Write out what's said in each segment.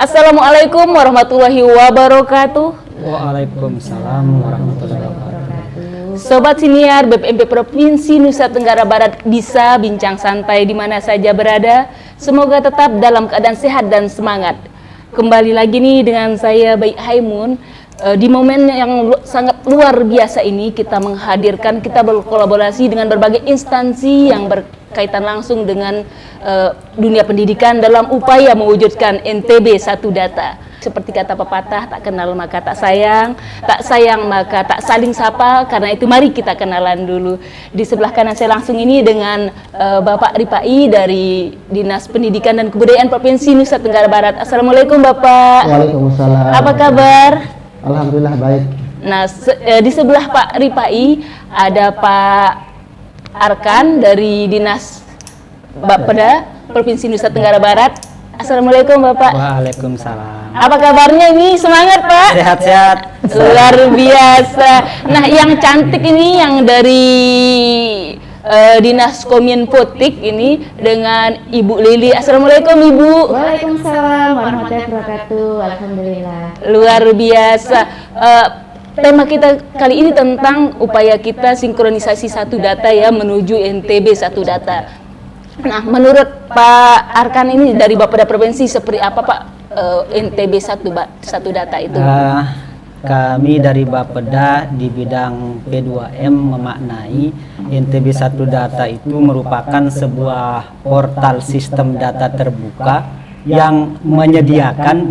Assalamualaikum warahmatullahi wabarakatuh. Waalaikumsalam warahmatullahi wabarakatuh. Sobat Siniar BPMP Provinsi Nusa Tenggara Barat bisa bincang santai di mana saja berada. Semoga tetap dalam keadaan sehat dan semangat. Kembali lagi nih dengan saya Baik Haimun. Di momen yang sangat luar biasa ini kita berkolaborasi dengan berbagai instansi yang berkaitan langsung dengan dunia pendidikan dalam upaya mewujudkan NTB Satu Data. Seperti kata pepatah, tak kenal maka tak sayang maka tak saling sapa. Karena itu mari kita kenalan dulu. Di sebelah kanan saya langsung ini dengan Bapak Ripai dari Dinas Pendidikan dan Kebudayaan Provinsi Nusa Tenggara Barat. Assalamualaikum Bapak. Waalaikumsalam. Apa kabar? Alhamdulillah baik. Nah, di sebelah Pak Ripai ada Pak Arkan dari Dinas Bapeda Provinsi Nusa Tenggara Barat. Assalamualaikum Bapak. Waalaikumsalam. Apa kabarnya ini? Semangat Pak? Sehat-sehat. Luar biasa. Nah, yang cantik ini yang dari Dinas Kominfotik ini dengan Ibu Lili. Assalamualaikum Ibu. Waalaikumsalam warahmatullahi wabarakatuh. Alhamdulillah. Luar biasa. Tema kita kali ini tentang upaya kita sinkronisasi Satu Data ya menuju NTB Satu Data. Nah, menurut Pak Arkan ini dari Bapeda Provinsi seperti apa Pak NTB Satu Data itu? Kami dari Bapeda di bidang P2M memaknai NTB Satu Data itu merupakan sebuah portal sistem data terbuka yang menyediakan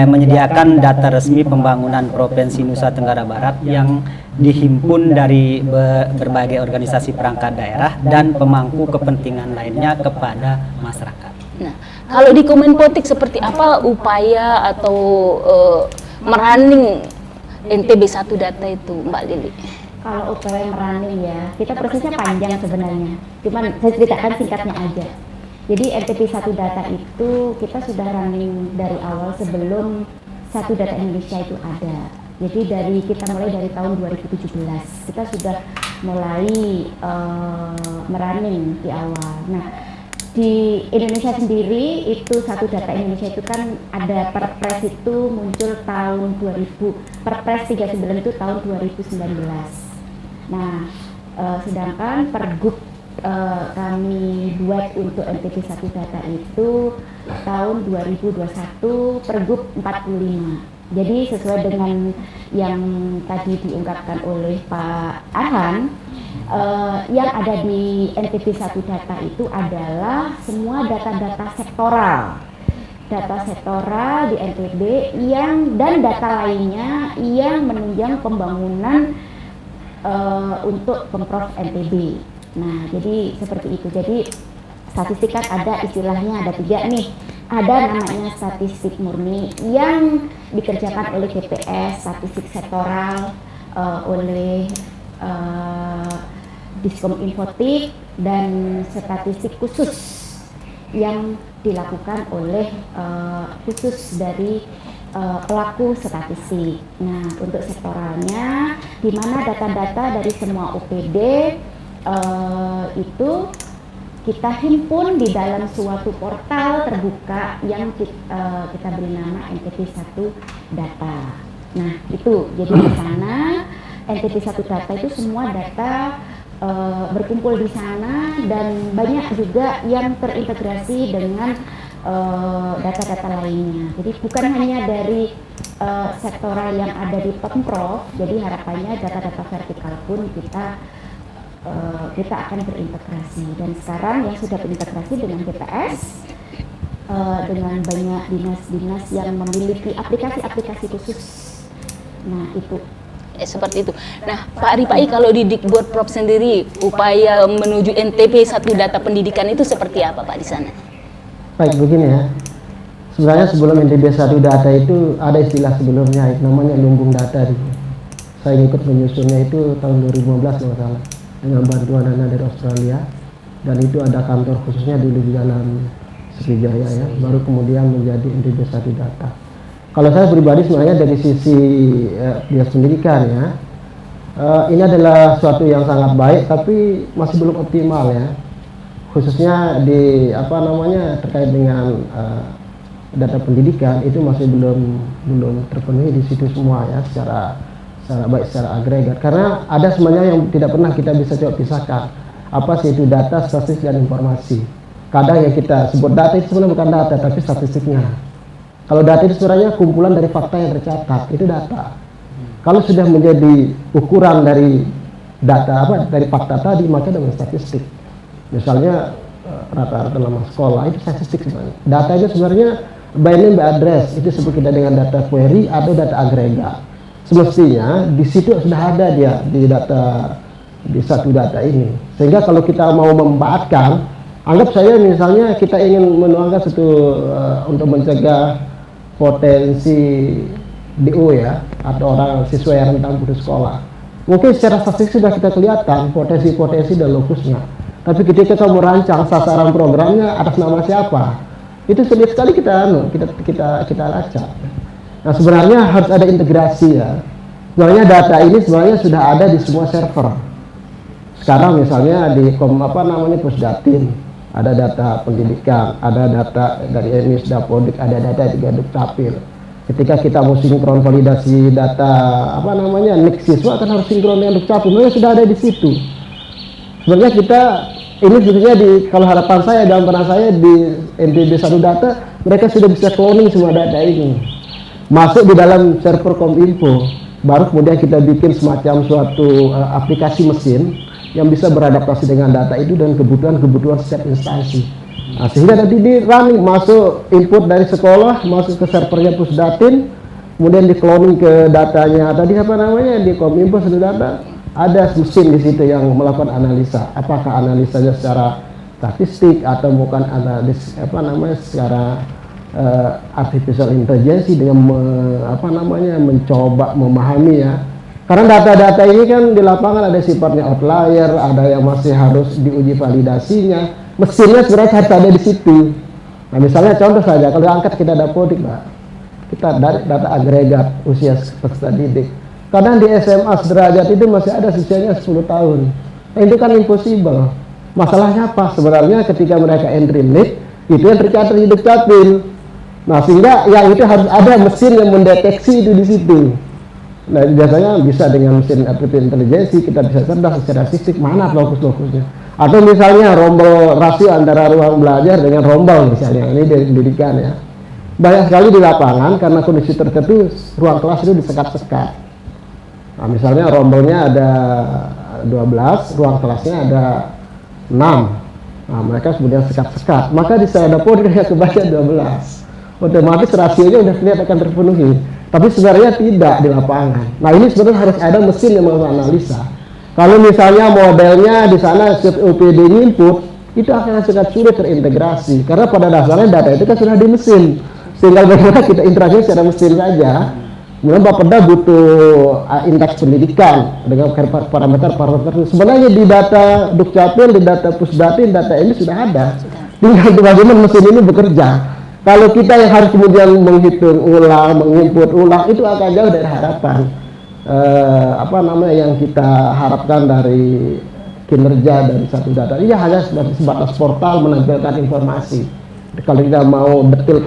menyediakan data resmi pembangunan Provinsi Nusa Tenggara Barat yang dihimpun dari berbagai organisasi perangkat daerah dan pemangku kepentingan lainnya kepada masyarakat. Nah, kalau di Kominfotik seperti apa upaya atau merunning NTB Satu Data itu Mbak Lili? Kalau upaya merunning ya, kita prosesnya panjang sebenarnya. Cuman saya ceritakan singkatnya aja. Jadi NTB Satu Data itu kita sudah running dari awal sebelum Satu Data Indonesia itu ada. Jadi kita mulai dari tahun 2017 kita sudah mulai merunning di awal. Nah, di Indonesia sendiri itu Satu Data Indonesia itu kan ada Perpres itu muncul tahun 2000, Perpres 39 itu tahun 2019. Nah, sedangkan Pergub kami buat untuk NTB Satu Data itu tahun 2021 Pergub 45. Jadi sesuai dengan yang tadi diungkapkan oleh Pak Arhan, yang ada di NTB Satu Data itu adalah semua data-data sektoral di NTB dan data lainnya yang menunjang pembangunan untuk Pemprov NTB. Nah, jadi seperti itu. Jadi statistik kan ada istilahnya ada 3 nih. Ada namanya statistik murni yang dikerjakan oleh BPS, statistik sektoral oleh Diskominfotik, dan statistik khusus yang dilakukan oleh khusus dari pelaku statistik. Nah, untuk sektoralnya, di mana data-data dari semua OPD itu kita himpun di dalam suatu portal terbuka yang kita beri nama NTB Satu Data. Nah, itu jadi di sana NTB Satu Data itu semua data berkumpul di sana, dan banyak juga yang terintegrasi dengan data-data lainnya. Jadi bukan hanya dari sektoral yang ada di Pemprov, jadi harapannya data-data vertikal pun kita akan berintegrasi. Dan sekarang yang sudah berintegrasi dengan BPS, dengan banyak dinas-dinas yang memiliki aplikasi-aplikasi khusus. Nah, itu. Seperti itu. Nah, Pak Ripai, kalau di Dikbud Prop sendiri upaya menuju NTB Satu Data Pendidikan itu seperti apa Pak di sana? Baik, begini ya. Sebenarnya sebelum NTB Satu Data itu ada istilah sebelumnya namanya lumbung data. Saya ikut menyusunnya itu tahun 2015 kalau salah, dengan bantuan dana dari Australia, dan itu ada kantor khususnya di Jalan Sriwijaya ya, baru kemudian menjadi NTB Satu Data. Kalau saya pribadi sebenarnya dari sisi dinas pendidikan ya, ini adalah suatu yang sangat baik tapi masih belum optimal ya, khususnya di terkait dengan data pendidikan itu masih belum terpenuhi di situ semua ya, secara baik secara agregat, karena ada semuanya yang tidak pernah kita bisa coba pisahkan apa sih itu data, statistik, dan informasi. Kadang yang kita sebut data itu sebenarnya bukan data tapi statistiknya. Kalau data itu sebenarnya kumpulan dari fakta yang tercatat, itu data. Kalau sudah menjadi ukuran dari data dari fakta tadi, maka dengan statistik. Misalnya rata-rata lama sekolah itu statistik sebenarnya. Data itu sebenarnya by name by address, itu sebut kita dengan data query atau data agregat. Semestinya di situ sudah ada dia di satu data ini. Sehingga kalau kita mau membaatkan, anggap saya misalnya kita ingin menuangkan untuk mencegah potensi DO ya, atau orang siswa yang rentan putus sekolah. Mungkin secara statistik sudah kita kelihatan potensi-potensi dan lokusnya. Tapi ketika kamu rancang sasaran programnya atas nama siapa, itu sulit sekali kita lacak. Nah sebenarnya harus ada integrasi ya. Sebenarnya data ini sebenarnya sudah ada di semua server. Sekarang misalnya di Pusdatin ada data pendidikan, ada data dari EMIS, Dapodik, ada data di Dukcapil. Ketika kita mau sinkron validasi data NIK siswa kan harus sinkron dengan Dukcapil, sebenarnya sudah ada di situ. Sebenarnya kita ini khususnya kalau harapan saya dalam peran saya di NTB 1 Data, mereka sudah bisa cloning semua data ini masuk di dalam server Kominfo, baru kemudian kita bikin semacam suatu aplikasi mesin yang bisa beradaptasi dengan data itu dan kebutuhan setiap instansi. Nah, sehingga nanti di running masuk input dari sekolah masuk ke servernya Pusdatin, kemudian di cloning ke datanya tadi di Kominfo 1 Data, ada mesin di situ yang melakukan analisa. Apakah analisanya secara statistik atau bukan analis secara artificial intelligence dengan mencoba memahami ya. Karena data-data ini kan di lapangan ada sifatnya outlier, ada yang masih harus diuji validasinya. Mesinnya sebenarnya harus ada di situ. Nah misalnya contoh saja, kalau angkat kita Dapodik, Pak, kita dari data agregat usia peserta didik. Kadang di SMA sederajat itu masih ada sisanya 10 tahun. Nah, itu kan impossible. Masalahnya apa? Sebenarnya ketika mereka entry NIK, itu yang tercatat di Dukcapil. Nah sehingga yang itu harus ada mesin yang mendeteksi itu di situ. Nah biasanya bisa dengan mesin artificial intelligence kita bisa cerdas secara statistik mana lokus-lokusnya. Atau misalnya rombel rasio antara ruang belajar dengan rombel misalnya, ini dari pendidikan ya. Banyak sekali di lapangan karena kondisi tertentu ruang kelas itu disekat-sekat. Nah misalnya rombelnya ada 12, ruang kelasnya ada 6. Nah mereka kemudian sekat-sekat, maka di saya Dapodik kebaca 12. Otomatis rasionya udah kelihatan akan terpenuhi. Tapi sebenarnya tidak di lapangan. Nah ini sebenarnya harus ada mesin yang menganalisa. Kalau misalnya modelnya di sana OPD input, itu akan sangat sulit terintegrasi. Karena pada dasarnya data itu kan sudah di mesin. Sehingga bagaimana kita interaksi secara mesin saja. Kemudian Bapeda butuh indeks pendidikan dengan parameter. Sebenarnya di data Dukcapil, di data Pusdatin, data ini sudah ada. Tinggal bagaimana mesin ini bekerja. Kalau kita yang harus kemudian menghitung ulang, menginput ulang, itu akan jauh dari harapan. Yang kita harapkan dari kinerja dari satu data. Ini hanya sebatas portal menampilkan informasi. Kalau kita mau detail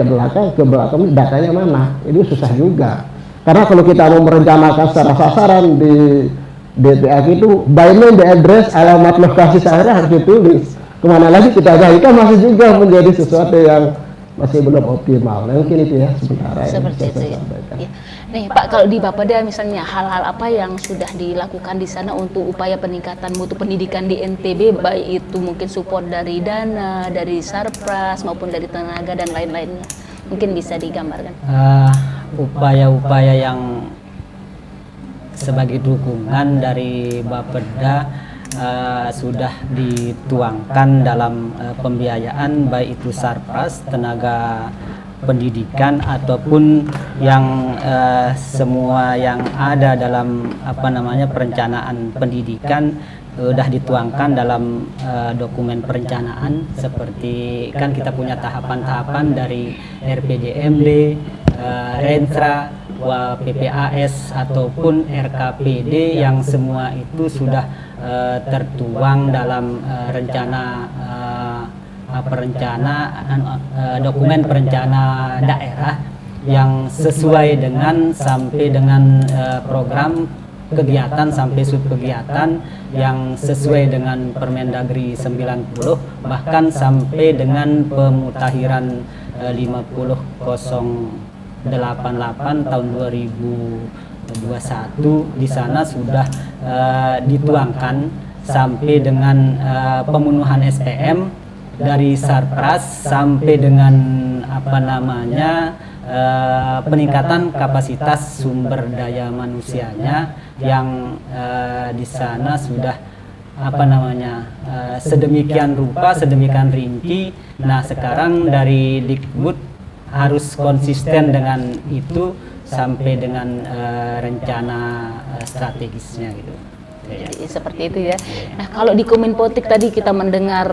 ke belakang datanya mana? Itu susah juga. Karena kalau kita mau merencanakan secara sasaran di DPA itu, by name, by address, alamat lokasi sehari harus ditulis. Kemana lagi kita gairkan masih juga menjadi sesuatu yang masih belum optimal. Nah, mungkin itu ya sementara seperti itu ya. Ya. Nih Pak, kalau di Bapeda misalnya hal-hal apa yang sudah dilakukan di sana untuk upaya peningkatan mutu pendidikan di NTB, baik itu mungkin support dari dana, dari Sarpras maupun dari tenaga dan lain-lainnya, mungkin bisa digambarkan. Upaya-upaya yang sebagai dukungan dari Bapeda sudah dituangkan dalam pembiayaan baik itu Sarpras, tenaga pendidikan ataupun yang semua yang ada dalam perencanaan pendidikan sudah dituangkan dalam dokumen perencanaan, seperti kan kita punya tahapan-tahapan dari RPJMD, Rentra, PPAS ataupun RKPD yang semua itu sudah tertuang dalam rencana dokumen perencana daerah yang sesuai dengan sampai dengan program kegiatan sampai subkegiatan yang sesuai dengan Permendagri 90, bahkan sampai dengan pemutakhiran 50088 tahun 2021. Di sana sudah dituangkan sampai dengan pemenuhan SPM dari Sarpras sampai dengan peningkatan kapasitas sumber daya manusianya yang di sana sudah sedemikian rupa, sedemikian rinci. Nah, sekarang dari Dikbud harus konsisten dengan itu sampai dengan rencana strategisnya gitu. Jadi seperti itu ya. Nah, kalau di Kominfotik tadi kita mendengar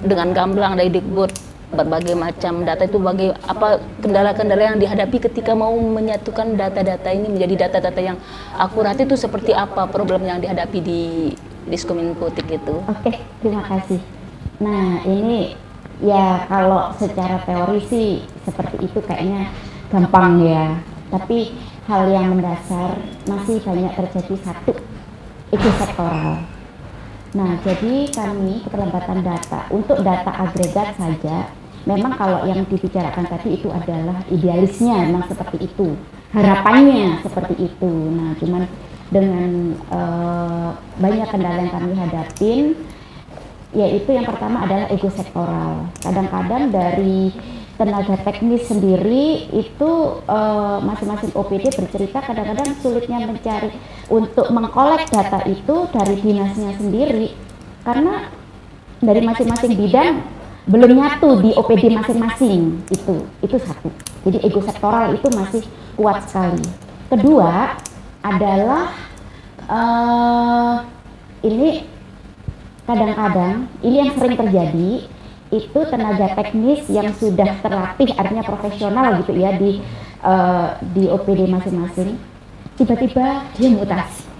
dengan gamblang dari Dikbud berbagai macam data itu, apa kendala-kendala yang dihadapi ketika mau menyatukan data-data ini menjadi data-data yang akurat, itu seperti apa problem yang dihadapi di Diskominfotik itu? Oke, terima kasih. Nah, ini ya kalau secara teori sih seperti itu kayaknya gampang ya, tapi hal yang mendasar masih banyak terjadi. Satu, ego sektoral. Nah, jadi kami keterlambatan data untuk data agregat saja, memang kalau yang dibicarakan tadi itu adalah idealisnya, memang seperti itu, harapannya seperti itu. Nah, cuman dengan banyak kendala yang kami hadapin, yaitu yang pertama adalah ego sektoral. Kadang-kadang dari tenaga teknis sendiri itu masing-masing OPD bercerita kadang-kadang sulitnya mencari untuk mengkolek data itu dari dinasnya sendiri, karena dari masing-masing bidang belum nyatu di OPD masing-masing. Itu satu. Jadi ego sektoral itu masih kuat sekali. Kedua adalah ini kadang-kadang ini yang sering terjadi, itu tenaga teknis yang sudah terlatih, artinya profesional gitu ya di OPD masing-masing, tiba-tiba dia mutasi.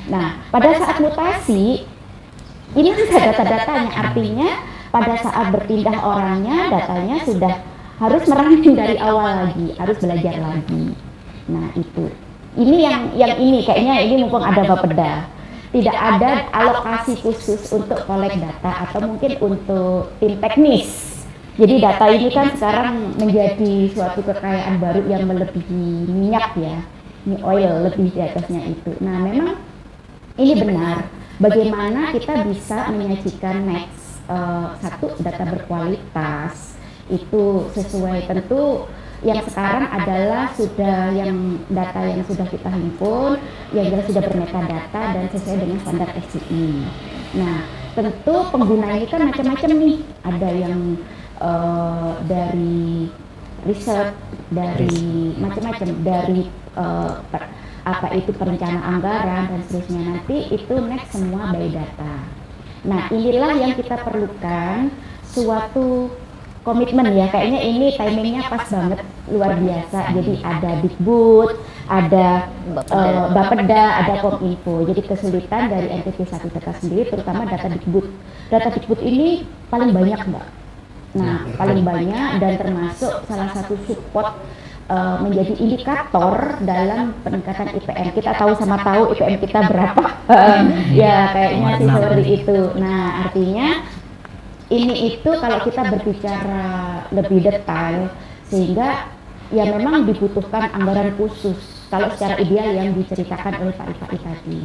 Nah, pada saat mutasi ini sudah data-datanya, artinya pada saat berpindah orangnya, datanya sudah harus merangkum dari awal lagi, harus belajar lagi. Nah, itu. Ini yang ini kayaknya ini mumpung ada Bapeda, tidak ada alokasi khusus untuk kolek data atau mungkin untuk tim teknis. Jadi data ini kan sekarang menjadi suatu kekayaan baru yang melebihi minyak ya, ini oil lebih di atasnya itu. Nah, memang ini benar. Bagaimana kita bisa menyajikan next satu data berkualitas itu sesuai, tentu yang sekarang adalah sudah yang data yang sudah kita himpun yang jelas sudah bermetadata dan sesuai dengan standar SCI. Nah, tentu pengguna ini kan macam-macam nih, ada yang dari riset, dari macam-macam, dari itu perencanaan anggaran dan seterusnya. Nanti itu next semua by data. Nah, inilah yang kita perlukan suatu komitmen ya, kayaknya ini timingnya pas banget, luar biasa. Jadi ada Dikbud, ada Bapeda, ada Kominfo. Jadi kesulitan dari NTP 1 data sendiri, terutama data Dikbud. Data Dikbud ini paling banyak, Mbak. Nah, paling banyak dan termasuk salah satu support menjadi indikator dalam peningkatan IPM. Kita tahu IPM kita berapa. Ya, kayaknya sih seperti itu. Nah, artinya ini itu kalau kita berbicara lebih detail, sehingga ya memang dibutuhkan anggaran khusus kalau secara ideal yang diceritakan oleh Pak Ifai tadi.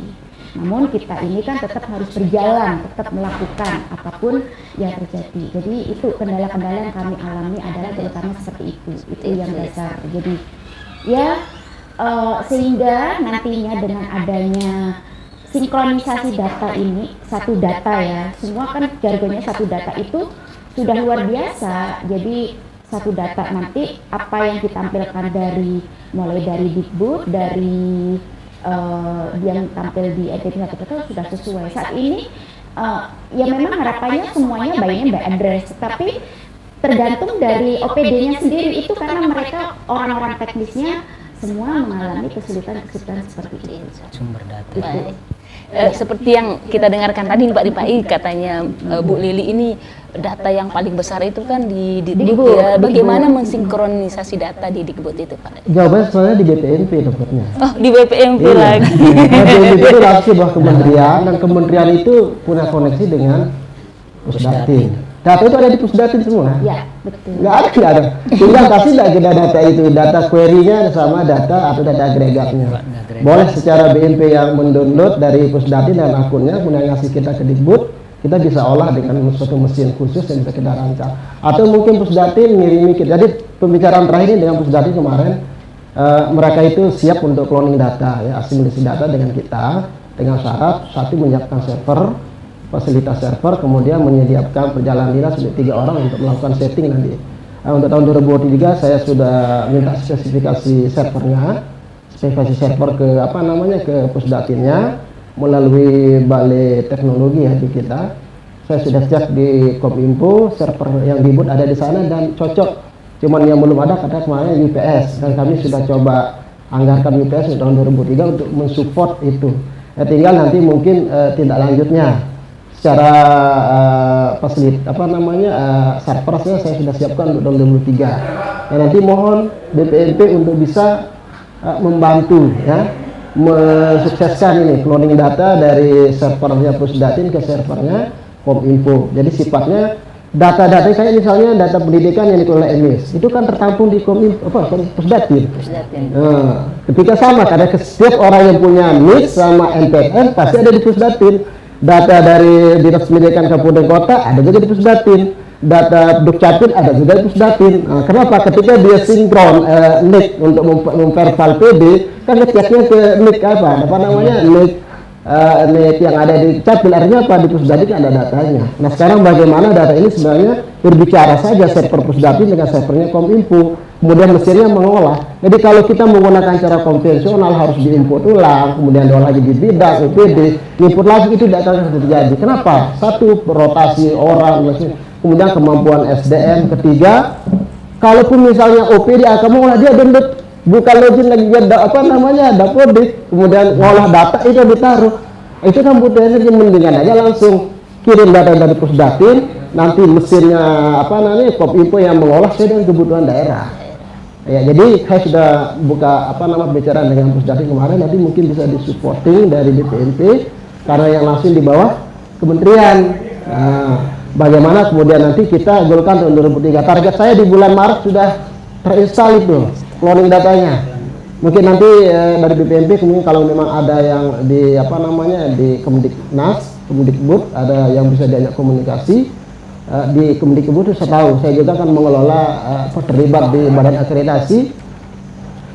Namun kita ini kan tetap harus berjalan, tetap melakukan apapun yang terjadi. Jadi itu kendala-kendala yang kami alami adalah terutama seperti itu yang dasar. Jadi ya sehingga nantinya dengan adanya sinkronisasi data ini, satu data ya, semua kan jargonnya satu data itu sudah luar biasa. Jadi satu data nanti apa yang ditampilkan dari mulai dari Dikbud, dari yang tampil di NTP 1 data sudah sesuai. Saat ini ya memang harapannya semuanya by address, tapi tergantung dari OPD-nya sendiri itu, karena mereka orang-orang teknisnya semua mengalami kesulitan-kesulitan seperti itu. Sumber data. Seperti yang kita dengarkan tadi Pak Dipai, katanya Bu Lili ini data yang paling besar itu kan di Dikbud. ya. Bagaimana mensinkronisasi data di Dikbud itu, Pak? Jawabannya sebenarnya di BPMP dapatnya. Oh, di BPMP Iya. lagi. BPMP itu adalah sebuah kementerian, dan kementerian itu punya koneksi dengan Pusdatin. Data itu ada di Pusdatin semua. Ya, betul. Nggak ada. Tinggal kasih nggak kita data itu, data query-nya sama data atau data agregatnya. Boleh secara BNP yang mendownload dari Pusdatin dan akunnya, kemudian ngasih kita ke Dikbud, kita bisa olah dengan suatu mesin khusus yang bisa kita rancang. Atau mungkin Pusdatin ngirimi kita. Jadi pembicaraan terakhir ini dengan Pusdatin kemarin, mereka itu siap untuk cloning data, ya, asimilasi data dengan kita, dengan syarat satu menyiapkan server, fasilitas server, kemudian menyediakan perjalanan dinas untuk 3 orang untuk melakukan setting nanti. Untuk tahun 2023 saya sudah minta spesifikasi servernya, spesifikasi server ke ke Pusdatinnya melalui Balai Teknologi ya di kita. Saya sudah cek di Kominfo, server yang dibuat ada di sana dan cocok. Cuman yang belum ada kata kemarin UPS, dan kami sudah coba anggarkan UPS tahun 2003 untuk mensupport itu. Tinggal nanti mungkin tindak lanjutnya. Secara servernya saya sudah siapkan untuk tahun 2003. Dan nanti mohon BPMP untuk bisa membantu ya mensukseskan ini cloning data dari servernya Pusdatin ke servernya Kominfo. Jadi sifatnya data-data kayak misalnya data pendidikan yang dikelola EMIS itu kan tertampung di Pusdatin. Ketika sama karena setiap orang yang punya NIS sama NPM pasti ada di Pusdatin. Data dari Dinas Pendidikan Kabupaten Kota ada juga di Pusdatin. Data Dukcapil ada juga di Pusdatin. Kenapa? Ketika dia sinkron NIK untuk memperval PD, kan ngeceknya ke NIK NIK yang ada di Capil, artinya apa? Di Pusdatin ada datanya. Nah sekarang bagaimana data ini sebenarnya berbicara saja server Pusdatin dengan servernya Kominfo, kemudian mesinnya mengolah. Jadi kalau kita menggunakan cara konvensional harus diinput ulang, kemudian diolah lagi di bidang, UPD, input lagi, itu data yang terjadi. Kenapa? Satu, rotasi orang, kemudian kemampuan SDM. Ketiga, kalaupun misalnya OPD akan mengolah, dia download, bukan login lagi dapodik, kemudian ngolah data itu ditaruh. Itu kan butuh energi, mendingan aja langsung kirim data dari Pusdatin, nanti mesinnya Kominfo yang mengolah sesuai dengan kebutuhan daerah. Ya, jadi saya sudah buka bicara dengan Pusdatin kemarin, nanti mungkin bisa disupporting dari BPMP karena yang langsung di bawah kementerian. Bagaimana kemudian nanti kita golkan tahun 2003. Target saya di bulan Maret sudah terinstall itu cloning datanya. Mungkin nanti dari BPMP kemudian kalau memang ada yang di di Kemdiknas, Kemdikbud ada yang bisa diajak komunikasi di Kemdikbud itu saya tahu. Saya juga kan mengelola terlibat di badan akreditasi.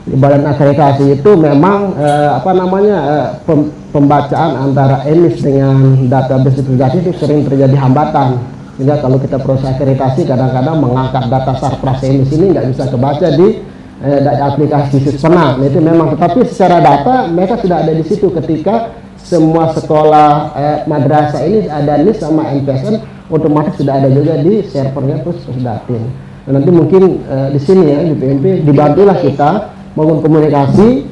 Di badan akreditasi itu memang pembacaan antara EMIS dengan database itu sering terjadi hambatan. Sehingga kalau kita proses akreditasi kadang-kadang mengangkat data sarpras EMIS ini nggak bisa kebaca di aplikasi Sispena. Itu memang, tetapi secara data mereka sudah ada di situ ketika semua sekolah madrasah ini ada NIS sama NPSN, otomatis sudah ada juga di servernya Pusdatin. Dan nanti mungkin di sini ya di BPMP dibantulah kita bangun komunikasi.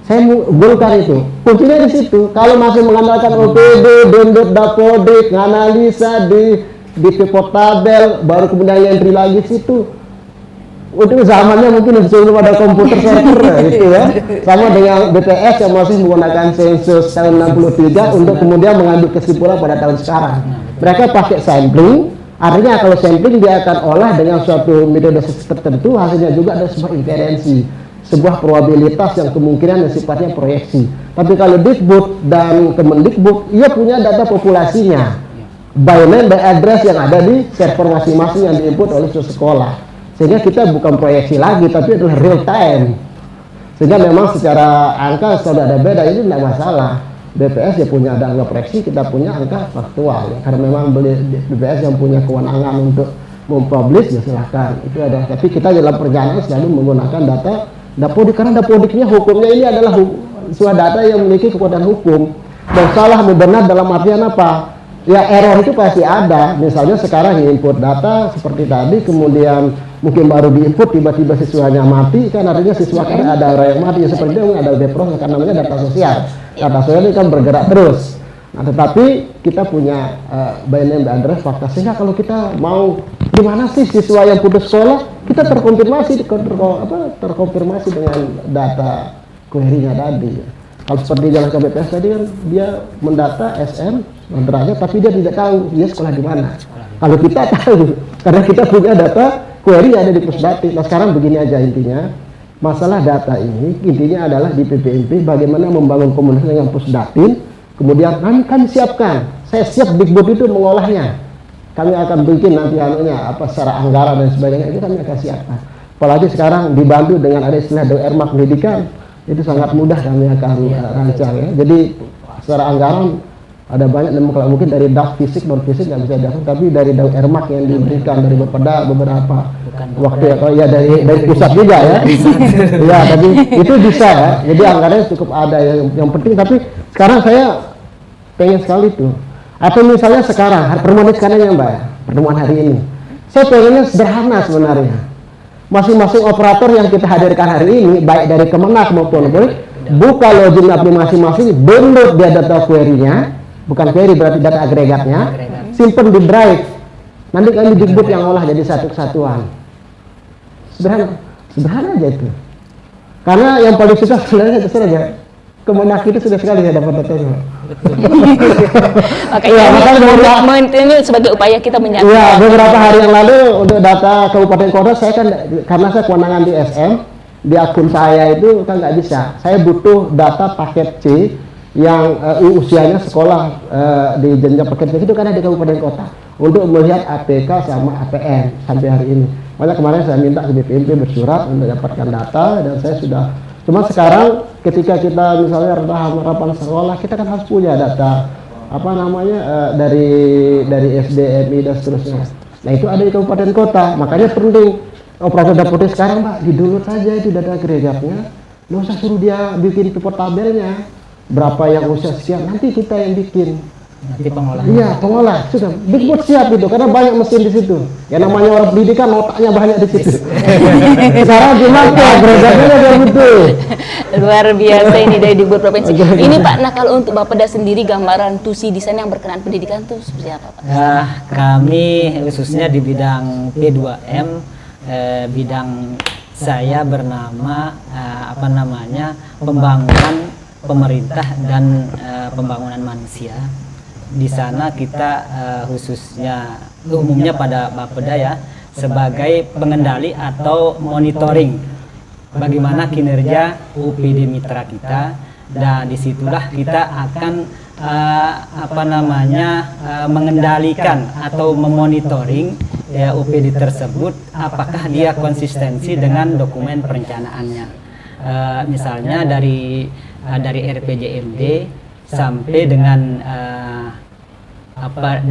Saya golkan itu kuncinya di situ. Kalau masih mengandalkan OPD, download dapodik, analisa di pivot tabel, baru kemudian entry lagi situ. Untuk zamannya mungkin sebelum ada komputer server gitu ya. Sama dengan BPS yang masih menggunakan sensus tahun 63 untuk kemudian mengambil kesimpulan pada tahun sekarang. Mereka pakai sampling, artinya kalau sampling dia akan olah dengan suatu metode tertentu, hasilnya juga ada sebuah inferensi, sebuah probabilitas yang kemungkinan dan sifatnya proyeksi. Tapi kalau Dikbud dan Kemendikbud, ia punya data populasinya, by name, by address yang ada di server masing-masing yang diinput oleh sekolah. Sehingga kita bukan proyeksi lagi, tapi adalah real time. Sehingga memang secara angka sudah ada beda, ini tidak masalah. BPS ya punya ada angka proyeksi, kita punya angka faktual. Ya. Karena memang BPS yang punya kewenangan untuk mempublish, ya silahkan. Itu ada. Tapi kita dalam perjalanan selalu menggunakan data dapodik, karena dapodiknya hukumnya ini adalah sebuah data yang memiliki kekuatan hukum. Dan salah benar dalam artian apa? Ya error itu pasti ada. Misalnya sekarang input data seperti tadi, kemudian mungkin baru diinput tiba-tiba siswanya mati, kan artinya siswa kan ada orang yang mati. Ya seperti itu ada depresi, karena namanya data sosial. Data sosial ini kan bergerak terus. Nah, tetapi kita punya by name by address fakta, sehingga kalau kita mau di mana sih siswa yang putus sekolah, kita terkonfirmasi dengan data query-nya tadi. Kalau seperti jalan KPPS tadi kan dia mendata SM derajat, tapi dia tidak tahu dia sekolah di mana. Kalau kita tahu, karena kita punya data query ada di Pusdatin. Nah sekarang begini aja intinya, masalah data ini intinya adalah di PPMP bagaimana membangun komunikasi dengan Pusdatin. Kemudian kami siapkan, saya siap Dikbud itu mengolahnya. Kami akan bikin nanti secara anggaran dan sebagainya, itu kami akan siapkan. Apalagi sekarang dibantu dengan ada istilah DOERMA pendidikan, itu sangat mudah kami akan rancang ya. Jadi secara anggaran ada banyak, kalau mungkin dari DAF fisik non fisik nggak bisa dilakukan, tapi dari DOERMA yang diberikan dari Bapeda beberapa waktu ya dari pusat juga ya. Ya, tapi itu bisa ya. Jadi anggarannya cukup ada yang penting. Tapi sekarang saya pengen sekali tuh. Atau misalnya sekarang pertemuan hari ini, saya pengennya sederhana sebenarnya. Masing-masing operator yang kita hadirkan hari ini, baik dari Kemenak maupun buka login aplikasi masing-masing, download dia data query-nya, bukan query berarti data agregatnya, simpen di drive. Nanti kami Dikbud yang olah jadi satu kesatuan. Sederhana aja itu. Karena yang paling susah sebenarnya itu saja. Kemenak itu sudah sekali saya dapat datanya. Makanya ini sebagai upaya kita menyatu. Iya, beberapa hari yang lalu untuk data kabupaten kota saya kan karena saya kewenangan di SM, di akun saya itu kan nggak bisa. Saya butuh data paket C yang usianya sekolah di jenjang paket C itu karena di kabupaten kota untuk melihat APK sama APN sampai hari ini. Makanya kemarin saya minta ke BPMP bersurat untuk dapatkan data dan saya sudah. Cuma sekarang ketika kita misalnya harapan sekolah, kita kan harus punya data dari SD, MI dan seterusnya. Nah itu ada di kabupaten kota, makanya penting operator dapur sekarang Pak di-download saja itu data agregatnya, nggak usah suruh dia bikin pivot tabelnya berapa yang usia sekian, nanti kita yang bikin. Nanti pengolah. Iya, pengolah sudah. Dikbud siap itu karena banyak mesin di situ. Ya namanya orang pendidikan otaknya banyak di situ. Sekarang gimana agregatnya udah betul. Luar biasa ini dari Dikbud Provinsi. Ini Pak, nah kalau untuk Bapeda sendiri gambaran tusi desain yang berkenaan pendidikan itu seperti apa Pak? Nah, kami khususnya di bidang P2M, bidang saya bernama pembangunan pemerintah dan pembangunan manusia. Di sana kita khususnya umumnya pada Bapeda ya sebagai pengendali atau monitoring bagaimana kinerja UPD mitra kita, dan disitulah kita akan mengendalikan atau memonitoring ya, UPD tersebut apakah dia konsistensi dengan dokumen perencanaannya. Misalnya dari RPJMD sampai dengan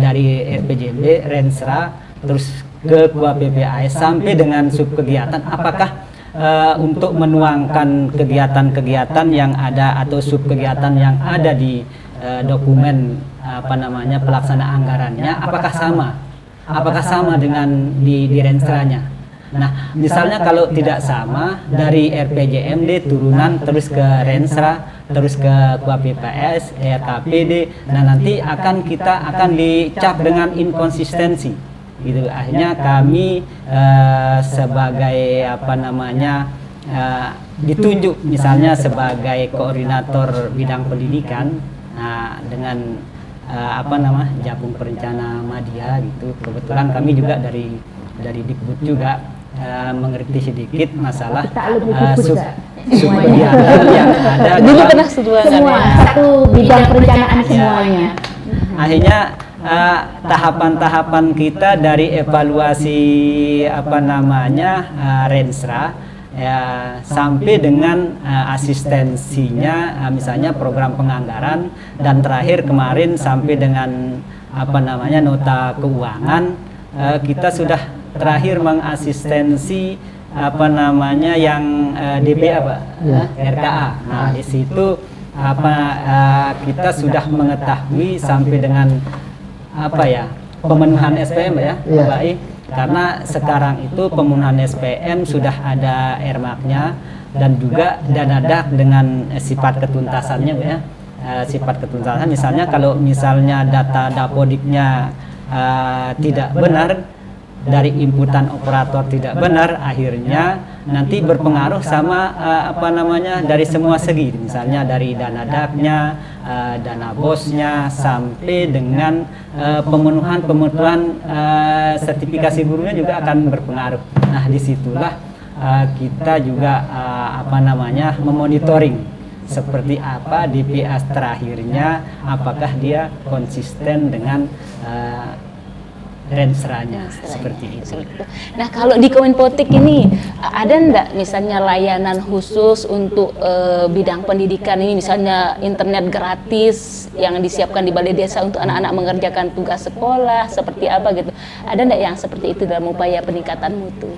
dari RPJMD, Rensra, terus ke KUAPPAS sampai dengan sub kegiatan, apakah untuk menuangkan kegiatan-kegiatan yang ada atau sub kegiatan yang ada di dokumen pelaksana anggarannya, apakah sama dengan di Rensranya. Nah, misalnya kalau tidak sama dari RPJMD turunan terus ke Rensra, terus ke KUAPPAS, RKPD, nah nanti kita akan dicap dengan inkonsistensi. Gitu. Akhirnya kami sebagai ditunjuk misalnya sebagai koordinator bidang pendidikan, dengan Jabung Perencana Madya gitu. Kebetulan kami juga dari Dikbud juga mengerti sedikit masalah kegiatan yang ada. Dulu pernah semua satu bidang perencanaan semuanya. Akhirnya tahapan-tahapan kita dari evaluasi Rensra ya, sampai dengan asistensinya, misalnya program penganggaran, dan terakhir kemarin sampai dengan nota keuangan, kita sudah terakhir mengasistensi yang DPA Pak, RKA. Nah di situ kita sudah mengetahui sampai dengan pemenuhan SPM ya, Pak I. Karena sekarang itu pemenuhan SPM sudah ada RMAK-nya dan juga Danadak dengan sifat ketuntasannya ya. sifat ketuntasan. Misalnya kalau misalnya data Dapodiknya tidak benar, dari inputan operator tidak benar, akhirnya nanti berpengaruh sama dari semua segi, misalnya dari dana daknya, dana bosnya, sampai dengan pemenuhan sertifikasi gurunya juga akan berpengaruh. Nah, disitulah kita juga memonitoring seperti apa DPS terakhirnya, apakah dia konsisten dengan rensranya seperti itu. Nah, kalau di Kemenpotik ini ada enggak misalnya layanan khusus untuk bidang pendidikan ini, misalnya internet gratis yang disiapkan di balai desa untuk anak-anak mengerjakan tugas sekolah seperti apa gitu? Ada enggak yang seperti itu dalam upaya peningkatan mutu?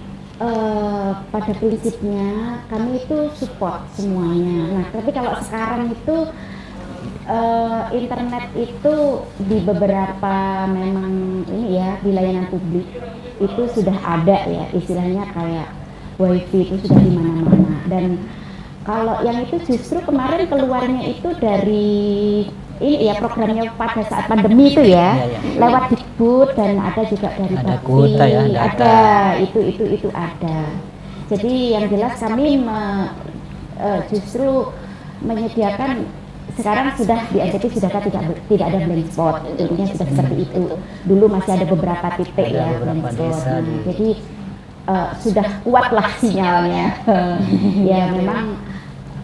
Pada prinsipnya kami itu support semuanya. Nah, tapi kalau sekarang itu internet itu di beberapa memang ini ya di layanan publik itu sudah ada ya, istilahnya kayak wifi itu sudah di mana-mana. Dan kalau yang itu justru kemarin keluarnya itu dari ini ya programnya pada saat pandemi itu ya, lewat Dikbud dan ada juga dari ada Bakti, kuota ya, ada itu ada. Jadi yang jelas kami justru menyediakan. Sekarang sudah di NTT sudah tidak ada blind spot, intinya sudah seperti itu. Dulu masih ada beberapa titik ya blind spot. Nah, jadi sudah kuatlah sinyalnya. Ya memang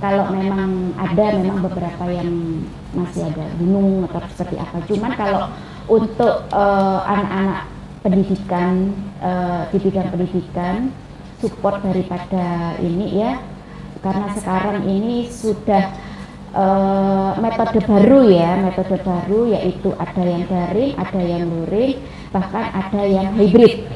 kalau memang ada memang beberapa yang masih ada gunung atau seperti apa. Cuman kalau untuk anak-anak pendidikan di bidang pendidikan, support daripada ini ya, karena sekarang ini sudah metode baru yaitu ada yang daring, ada yang luring, bahkan ada yang hybrid.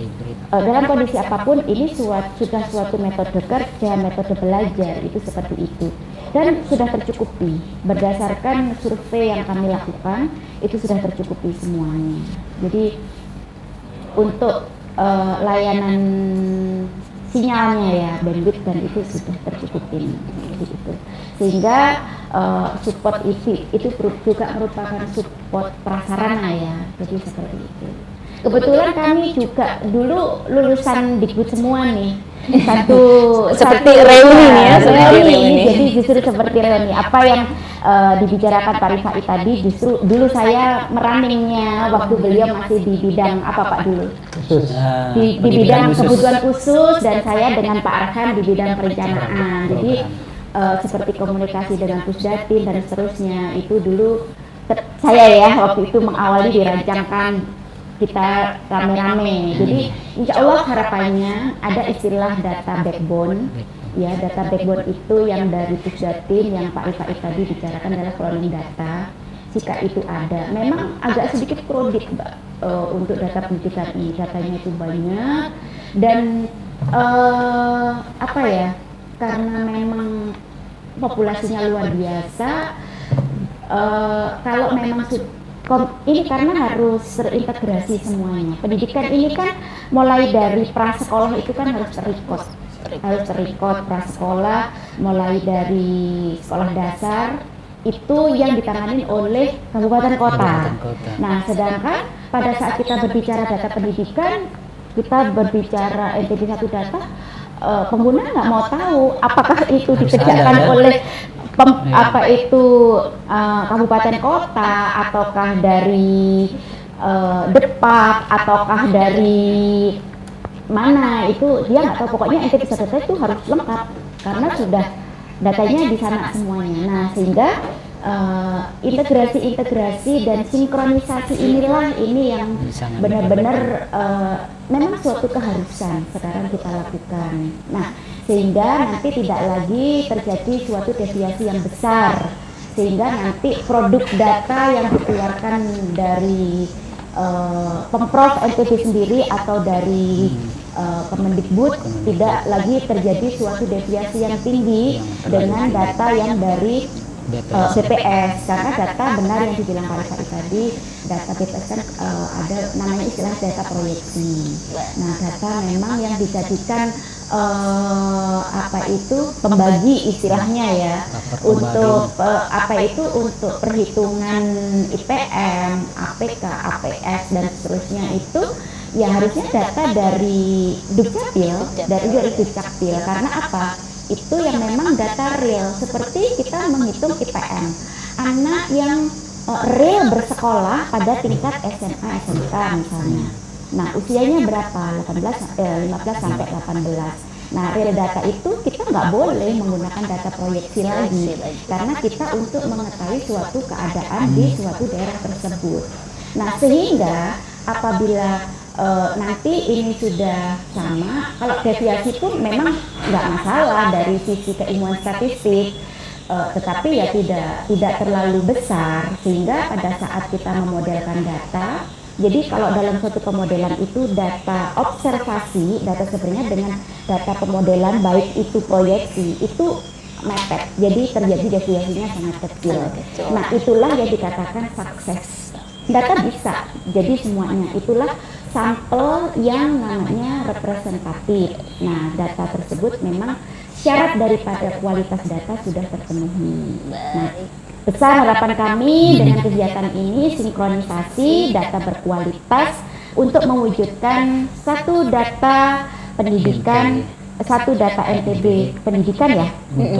Dalam kondisi apapun ini sudah suatu metode kerja, metode belajar itu seperti itu, dan sudah tercukupi berdasarkan survei yang kami lakukan, itu sudah tercukupi semuanya. Jadi untuk layanan sinyalnya ya, bandwidth dan itu sudah tercukupi gitu. Sehingga support itu juga merupakan support prasarana ya, jadi seperti itu. Kebetulan kami juga dulu lulusan Dikbud semua nih, seperti reuni nih ya, jadi justru seperti reuni. Apa yang dibicarakan Pak Rifai tadi, justru dulu saya merunningnya waktu beliau masih di bidang apa Pak dulu? Di bidang kebutuhan khusus, dan saya dengan Pak Arhan di bidang perencanaan. Jadi seperti komunikasi dengan Pusdatin dan seterusnya, itu dulu saya ya waktu itu mengawali dirancangkan kita rame-rame. Jadi insya Allah harapannya ada istilah data backbone ya, data backbone itu yang dari Pusdatin yang Pak Rifai tadi bicarakan adalah cloning data. Jika itu ada, memang agak sedikit kredit Mbak untuk data pendidikan ini, datanya itu banyak dan karena memang populasinya luar biasa, kalau memang ini karena harus terintegrasi semuanya. Pendidikan ini kan mulai dari prasekolah itu kan harus terikot prasekolah, mulai dari sekolah dasar itu yang ditangani oleh kabupaten kota. Nah, sedangkan pada saat kita berbicara data pendidikan, kita berbicara NTB 1 data, pengguna nggak mau tahu apakah itu dikerjakan oleh kabupaten kota, ataukah dari Depak, ataukah dari mana, itu dia nggak tahu. Pokoknya NTB 1 data itu harus lengkap karena sudah datanya di sana semuanya. Nah, sehingga integrasi dan sinkronisasi inilah ini yang benar-benar memang suatu keharusan sekarang kita lakukan. Nah, sehingga nanti tidak lagi terjadi suatu deviasi yang besar, sehingga nanti produk data yang dikeluarkan dari Pemprov NTB sendiri atau dari Kemendikbud tidak lagi terjadi suatu deviasi yang tinggi dengan data yang dari BPS, karena data benar yang dibilang Pak Rifai tadi, data BPS kan ada namanya istilah data proyeksi. Nah, data memang yang dijadikan apa itu pembagi istilahnya ya, untuk untuk perhitungan IPM, APK, APS dan seterusnya itu ya harusnya data dari Dukcapil, dari Dukcapil. Karena apa? Itu yang memang data real, seperti kita menghitung IPM anak yang real bersekolah pada tingkat SMA, SMK misalnya. Nah, usianya berapa? 15 sampai 18. Nah, real data itu kita nggak boleh menggunakan data proyeksi lagi, karena kita untuk mengetahui suatu keadaan di suatu daerah tersebut. Nah, sehingga apabila nanti ini sudah sama, kalau deviasi pun memang nggak masalah dari sisi keilmuan statistik, tetapi ya tidak terlalu besar, sehingga pada saat kita memodelkan data, jadi kalau dalam suatu pemodelan itu data observasi, data sebenarnya dengan data pemodelan baik itu proyeksi itu mepet, jadi terjadi deviasinya sangat kecil. Nah, itulah yang dikatakan sukses. Data bisa jadi semuanya, itulah sampel yang namanya representatif. Nah, data tersebut memang syarat daripada kualitas data sudah terpenuhi. Nah, besar harapan kami dengan kegiatan ini sinkronisasi data berkualitas untuk mewujudkan satu data pendidikan, satu data NTB pendidikan ya.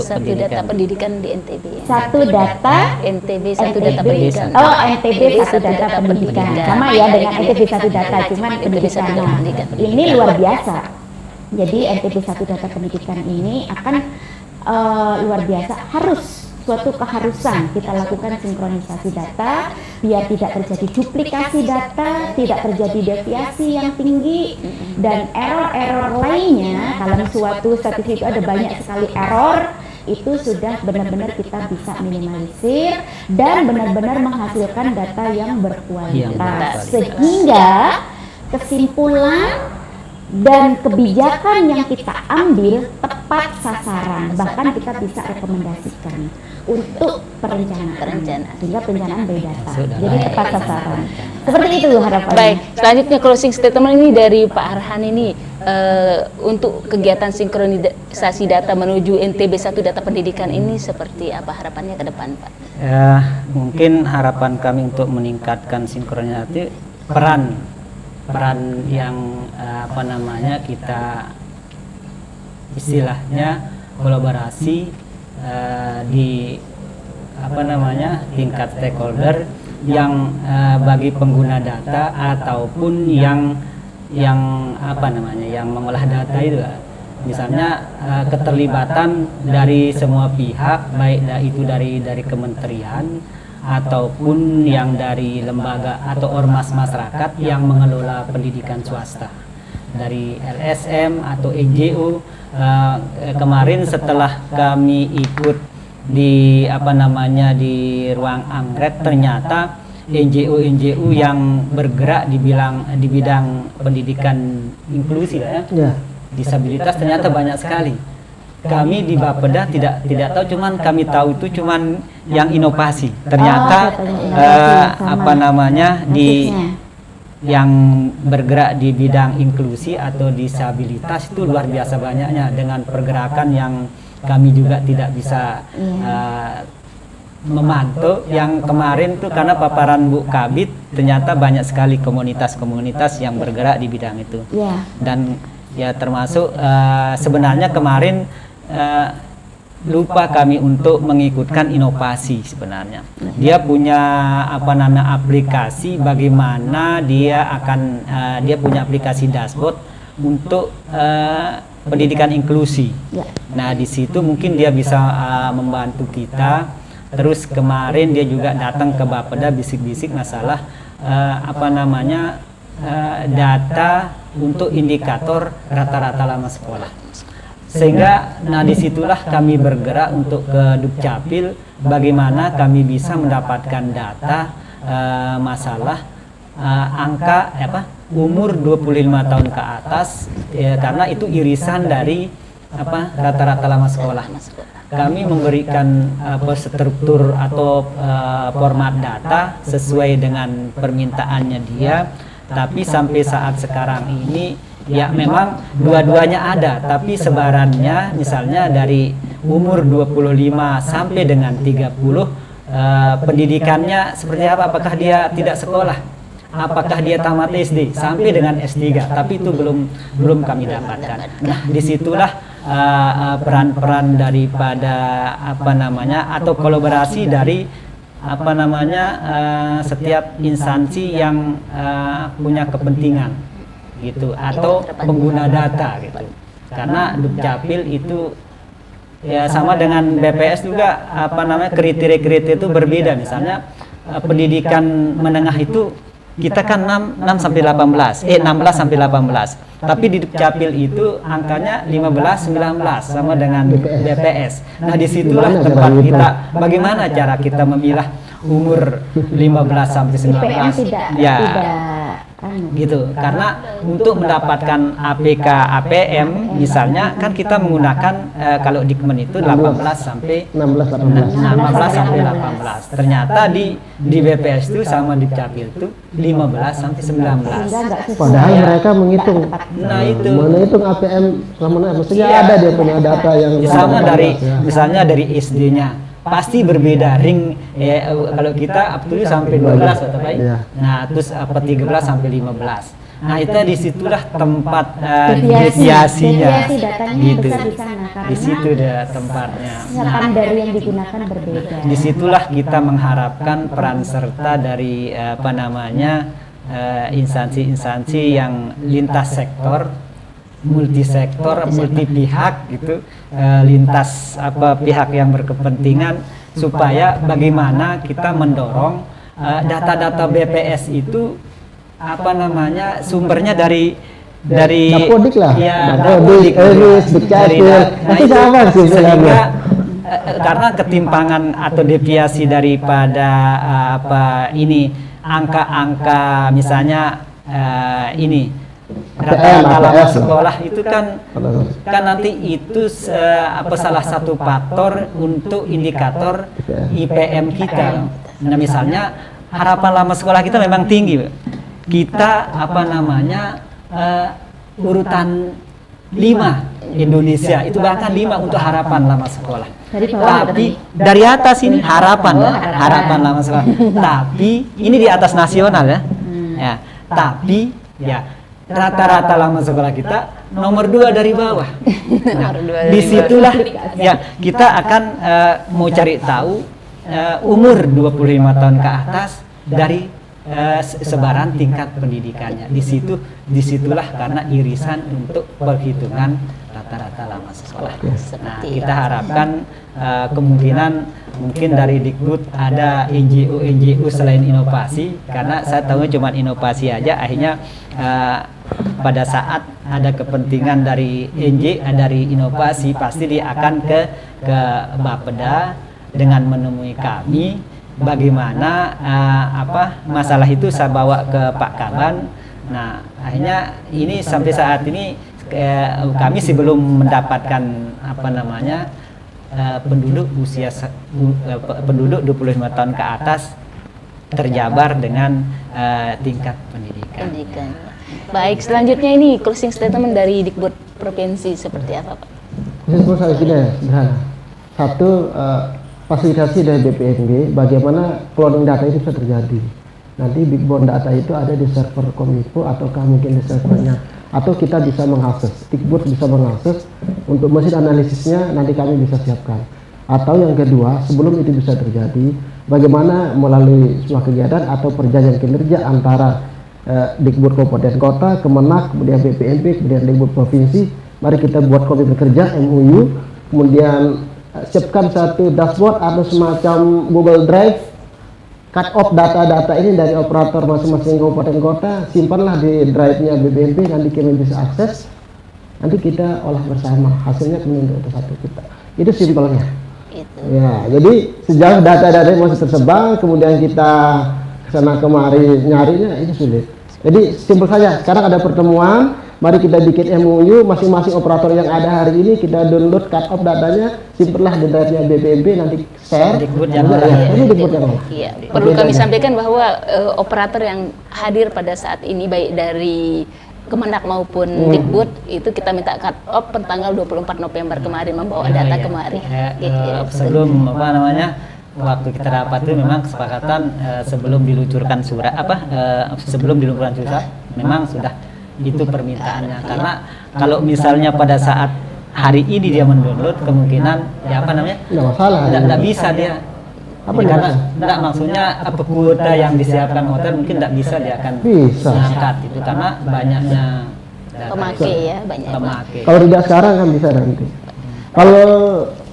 Satu data pendidikan di NTB. Satu data NTB, satu data pendidikan. Oh, NTB satu data pendidikan. Sama ya dengan NTB satu data, cuman pendidikan. Nah, ini luar biasa. Jadi NTB satu data pendidikan ini akan luar biasa, harus suatu keharusan kita lakukan sinkronisasi data biar tidak terjadi duplikasi data, tidak terjadi deviasi yang tinggi dan error-error lainnya. Dalam suatu statistik itu ada banyak sekali error, itu sudah benar-benar kita bisa minimalisir dan benar-benar menghasilkan data yang berkualitas, sehingga kesimpulan dan kebijakan yang kita ambil tepat sasaran, bahkan kita bisa rekomendasikan untuk perencanaan, sehingga perencanaan by data, jadi tepat sasaran. Seperti itu harapannya. Baik, selanjutnya closing statement ini dari Pak Arhan ini untuk kegiatan sinkronisasi data menuju NTB 1 data pendidikan ini seperti apa harapannya ke depan, Pak? Mungkin harapan kami untuk meningkatkan sinkronisasi peran yang kita istilahnya kolaborasi di tingkat stakeholder yang bagi pengguna data ataupun yang mengolah data itu, misalnya keterlibatan dari semua pihak, baik itu dari kementerian ataupun yang dari lembaga atau ormas masyarakat yang mengelola pendidikan swasta, dari LSM atau NGO. Kemarin setelah kami ikut di di ruang Anggrek, ternyata NGO yang bergerak di bidang pendidikan inklusi disabilitas ternyata banyak sekali. Kami di Bapeda tidak tahu, cuman kami tahu itu cuman yang inovasi. Ternyata yang bergerak di bidang inklusi atau disabilitas itu luar biasa banyaknya, dengan pergerakan yang kami juga tidak bisa memantau. Yang kemarin tuh karena paparan Bu Kabit, ternyata banyak sekali komunitas-komunitas yang bergerak di bidang itu. Dan ya termasuk sebenarnya kemarin lupa kami untuk mengikutkan inovasi. Sebenarnya dia punya aplikasi, bagaimana dia punya aplikasi dashboard untuk pendidikan inklusi. Nah, di situ mungkin dia bisa membantu kita. Terus kemarin dia juga datang ke Bapeda bisik-bisik masalah data untuk indikator rata-rata lama sekolah. Sehingga disitulah kami bergerak untuk ke Dukcapil, bagaimana kami bisa mendapatkan data masalah angka umur 25 tahun ke atas, karena itu irisan dari rata-rata lama sekolah. Kami memberikan struktur atau format data sesuai dengan permintaannya dia, tapi sampai saat sekarang ini Ya memang dua-duanya ada, tapi sebarannya misalnya dari umur 25 sampai dengan 30 pendidikannya seperti apa? Apakah dia tidak sekolah? Apakah dia tamat SD sampai dengan S3? Tapi itu belum kami dapatkan. Nah, disitulah peran-peran daripada atau kolaborasi dari setiap instansi yang punya kepentingan gitu, atau pengguna data gitu. Karena Dukcapil itu ya sama dengan BPS juga kriteria-kriteria itu berbeda. Misalnya pendidikan menengah itu kita kan 16 sampai 18. Tapi di Dukcapil itu angkanya 15 19 sama dengan BPS. Nah, disitulah tempat kita bagaimana cara kita memilah umur 15 sampai 19. Ya. Gitu, karena untuk mendapatkan APK APM misalnya kan kita menggunakan kalau Dikmen itu 18 sampai 18. Ternyata di BPS itu sama di Dukcapil itu 15 sampai 19. Padahal mereka menghitung. Nah, itu Menghitung APM sama maksudnya Iya. ada dia punya data yang sama 18, dari ya. misalnya dari SD-nya pasti berbeda ring kalau kita up to sampai 12 atau baik. Iya. Nah, terus 13 sampai 15. Nah, itu disitulah tempat Deviasi deviasinya datanya gitu. besar di sana Di karena situ ada tempatnya. Nah, standar yang digunakan berbeda. disitulah kita mengharapkan peran serta dari instansi-instansi yang lintas sektor, multisektor, multi pihak gitu, lintas pihak yang berkepentingan, supaya bagaimana kita mendorong data-data BPS itu sumbernya dari Dapodik lah, ya, Dapodik, Eris, Dukcapil, nah, itu sama sih sehingga karena ketimpangan atau deviasi daripada angka-angka misalnya rata-rata lama sekolah itu kan nanti itu salah satu faktor untuk indikator IPM kita. Nah, misalnya harapan lama sekolah kita memang tinggi, Pak. Kita urutan 5 Indonesia, itu bahkan 5 untuk harapan lama sekolah. Dari bawah Tapi dari atas ini harapan lama sekolah. Tapi ini di atas nasional ya. Ya, tapi ya rata-rata lama sekolah kita nomor 2 dari bawah. Nah, disitulah ya kita akan mau cari tahu umur 25 tahun ke atas dari sebaran tingkat pendidikannya. Disitulah karena irisan untuk perhitungan rata-rata lama sekolah. Nah, kita harapkan kemungkinan mungkin dari Dikbud ada NGO selain inovasi, karena saya tahu cuma inovasi aja, akhirnya pada saat ada kepentingan dari dari inovasi pasti dia akan ke Bapeda dengan menemui kami, bagaimana masalah itu saya bawa ke Pak Kaban. Nah, akhirnya ini sampai saat ini kami sih belum mendapatkan penduduk penduduk 25 tahun ke atas terjabar dengan tingkat pendidikan. Baik, selanjutnya ini closing statement dari Dikbud Provinsi seperti apa, Pak? Menurut saya gini ya, sederhana. Satu, fasilitasi dari BPNB, bagaimana cloning data itu bisa terjadi. Nanti big bond data itu ada di server Kominfo ataukah mungkin di servernya, atau kita bisa mengakses, Dikbud bisa mengakses untuk mesin analisisnya, nanti kami bisa siapkan. Atau yang kedua, sebelum itu bisa terjadi, bagaimana melalui sebuah kegiatan atau perjanjian kinerja antara Dikbud Kabupaten Kota, Kemenak, kemudian BPNB, kemudian Dikbud Provinsi, mari kita buat komitmen kerja MOU, kemudian siapkan satu dashboard atau semacam Google Drive, cut off data-data ini dari operator masing-masing kabupaten kota, simpanlah di drive-nya BPNB, nanti kami bisa akses, nanti kita olah bersama, hasilnya kemudian untuk satu kita. Itu simpelnya. Ya, jadi sejauh data-data masih tersebar, kemudian kita kesana kemari nyarinya, itu sulit. Jadi simpel saja, sekarang ada pertemuan, mari kita bikin MOU, masing-masing operator yang ada hari ini kita download cut off datanya, simpenlah di drive-nya BPNB, nanti share. Dikbud yang Perlu kami sampaikan bahwa operator yang hadir pada saat ini baik dari Kemenak maupun Dikbud itu kita minta cut off per tanggal 24 November kemarin membawa data kemari. Sebelum apa namanya waktu kita rapat itu memang kesepakatan sebelum diluncurkan surat sebelum diluncurkan surat memang sudah itu permintaannya, karena kalau misalnya pada saat hari ini dia mendownload kemungkinan ya apa namanya Nggak masalah. tidak bisa dia Apa ya, nggak karena bisa? tidak maksudnya apa kuota yang disiapkan hotel mungkin tidak bisa dia akan Bisa. mengangkat itu karena banyaknya data Pemakai ya banyak. pemakai. Kalau tidak sekarang kan bisa nanti. Kalau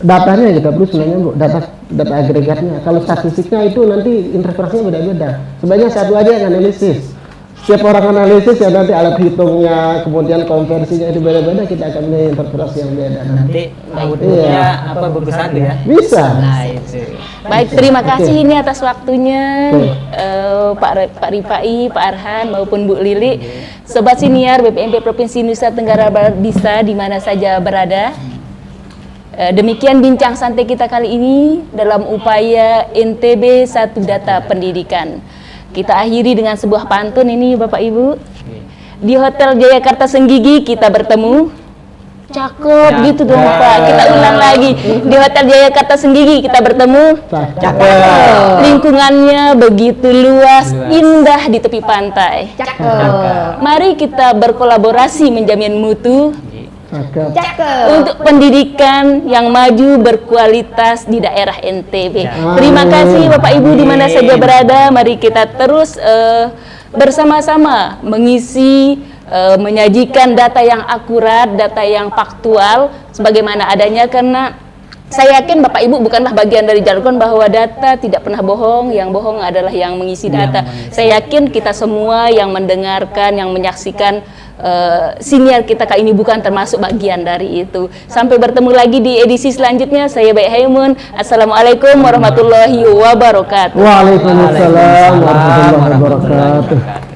datanya kita perlu sebenarnya Bu, data agregatnya. Kalau statistiknya itu nanti interpretasinya beda-beda. Sebaiknya satu aja yang analisis. Setiap orang analisis ya nanti alat hitungnya, kemudian konversinya itu beda-beda, kita akan punya interpretasi yang beda. Nanti outputnya apa bagus satu ya? Bisa. Nah itu. Baik, terima kasih ini atas waktunya Oke. Pak Rifai, Pak Arhan maupun Bu Lili, Sobat Siniar BPMP Provinsi Nusa Tenggara Barat bisa di mana saja berada. Demikian bincang santai kita kali ini dalam upaya NTB Satu Data Pendidikan. Kita akhiri dengan sebuah pantun ini Bapak Ibu. Di Hotel Jayakarta Senggigi kita bertemu. Cakep gitu dong Pak. Kita ulang lagi. Di Hotel Jayakarta Senggigi kita bertemu. Cakep. Lingkungannya begitu luas, indah di tepi pantai. Cakep. Mari kita berkolaborasi menjamin mutu Cakep. Cakep. untuk pendidikan yang maju berkualitas di daerah NTB. Terima kasih Bapak Ibu di mana saja berada. Mari kita terus bersama-sama mengisi, menyajikan data yang akurat, data yang faktual sebagaimana adanya, karena saya yakin Bapak Ibu bukanlah bagian dari jargon bahwa data tidak pernah bohong, yang bohong adalah yang mengisi data. Saya yakin kita semua yang mendengarkan, yang menyaksikan siniar kita kali ini bukan termasuk bagian dari itu. Sampai bertemu lagi di edisi selanjutnya. Saya Baik Haimun. Assalamualaikum warahmatullahi wabarakatuh. Waalaikumsalam warahmatullahi wabarakatuh.